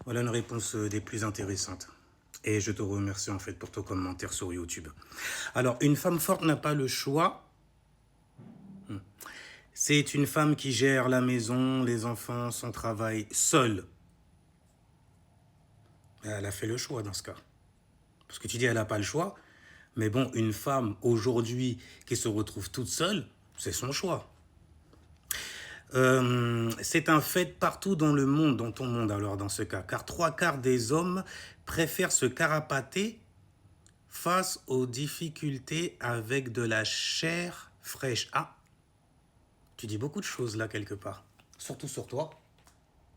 Voilà une réponse des plus intéressantes. Et je te remercie en fait pour ton commentaire sur YouTube. Alors, une femme forte n'a pas le choix. C'est une femme qui gère la maison, les enfants, son travail seule. Elle a fait le choix dans ce cas. Parce que tu dis elle n'a pas le choix. Mais bon, une femme aujourd'hui qui se retrouve toute seule, c'est son choix. C'est un fait partout dans le monde, dans ton monde alors dans ce cas. Car 3/4 des hommes préfèrent se carapater face aux difficultés avec de la chair fraîche. Ah, tu dis beaucoup de choses là quelque part. Surtout sur toi.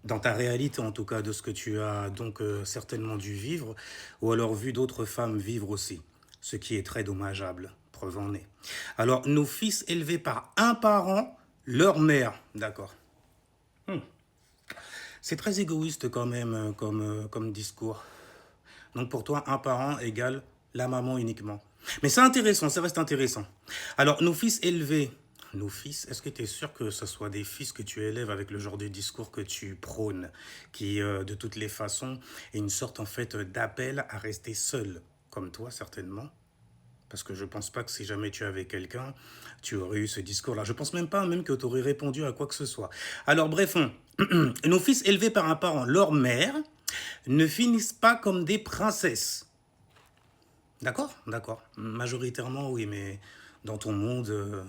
Dans ta réalité en tout cas de ce que tu as donc certainement dû vivre. Ou alors vu d'autres femmes vivre aussi. Ce qui est très dommageable. Preuve en est. Alors, nos fils élevés par un parent, leur mère. D'accord. C'est très égoïste quand même comme discours. Donc pour toi, un parent égale la maman uniquement. Mais c'est intéressant, ça reste intéressant. Alors, nos fils élevés, nos fils, est-ce que tu es sûr que ce soit des fils que tu élèves avec le genre de discours que tu prônes, qui de toutes les façons est une sorte en fait d'appel à rester seul, comme toi certainement? Parce que je pense pas que si jamais tu avais quelqu'un, tu aurais eu ce discours-là. Je pense même pas même que tu aurais répondu à quoi que ce soit. Alors bref, nos fils élevés par un parent, leur mère, ne finissent pas comme des princesses. D'accord? D'accord. Majoritairement, oui, mais dans ton monde,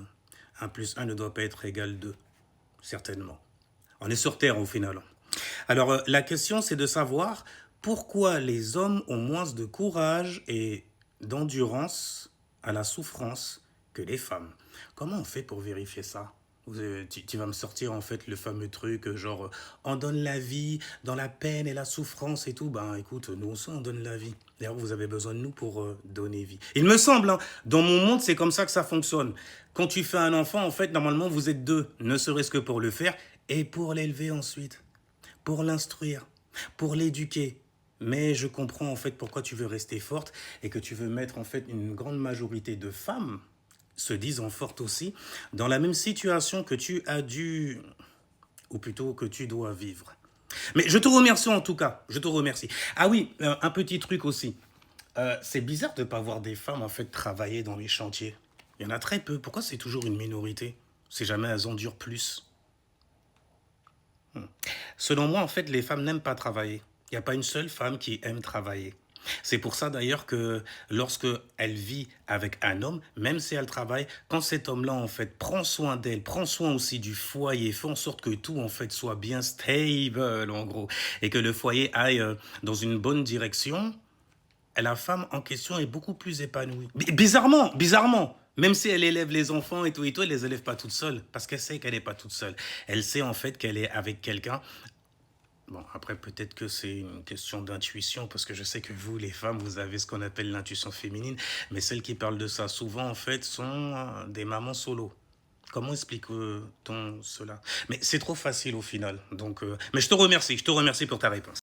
1 plus 1 ne doit pas être égal 2, certainement. On est sur Terre au final. Alors, la question, c'est de savoir pourquoi les hommes ont moins de courage et d'endurance à la souffrance que les femmes. Comment on fait pour vérifier ça? Tu vas me sortir en fait le fameux truc genre on donne la vie dans la peine et la souffrance et tout. Ben écoute, nous aussi on donne la vie. D'ailleurs vous avez besoin de nous pour donner vie. Il me semble, hein, dans mon monde c'est comme ça que ça fonctionne. Quand tu fais un enfant en fait normalement vous êtes deux, ne serait-ce que pour le faire et pour l'élever ensuite, pour l'instruire, pour l'éduquer. Mais je comprends en fait pourquoi tu veux rester forte et que tu veux mettre en fait une grande majorité de femmes se disant fortes aussi dans la même situation que tu as dû, ou plutôt que tu dois vivre. Mais je te remercie en tout cas, je te remercie. Ah oui, un petit truc aussi. C'est bizarre de ne pas voir des femmes en fait travailler dans les chantiers. Il y en a très peu. Pourquoi c'est toujours une minorité? Si jamais elles endurent plus. Selon moi, en fait, les femmes n'aiment pas travailler. Il n'y a pas une seule femme qui aime travailler. C'est pour ça d'ailleurs que lorsque elle vit avec un homme, même si elle travaille, quand cet homme-là en fait prend soin d'elle, prend soin aussi du foyer, fait en sorte que tout en fait soit bien stable en gros, et que le foyer aille dans une bonne direction, la femme en question est beaucoup plus épanouie. Bizarrement, même si elle élève les enfants et tout, elle les élève pas toute seule, parce qu'elle sait qu'elle n'est pas toute seule. Elle sait en fait qu'elle est avec quelqu'un. Bon, après, peut-être que c'est une question d'intuition, parce que je sais que vous, les femmes, vous avez ce qu'on appelle l'intuition féminine, mais celles qui parlent de ça souvent, en fait, sont des mamans solo. Comment explique-t-on cela? Mais c'est trop facile au final. Donc, mais je te remercie pour ta réponse.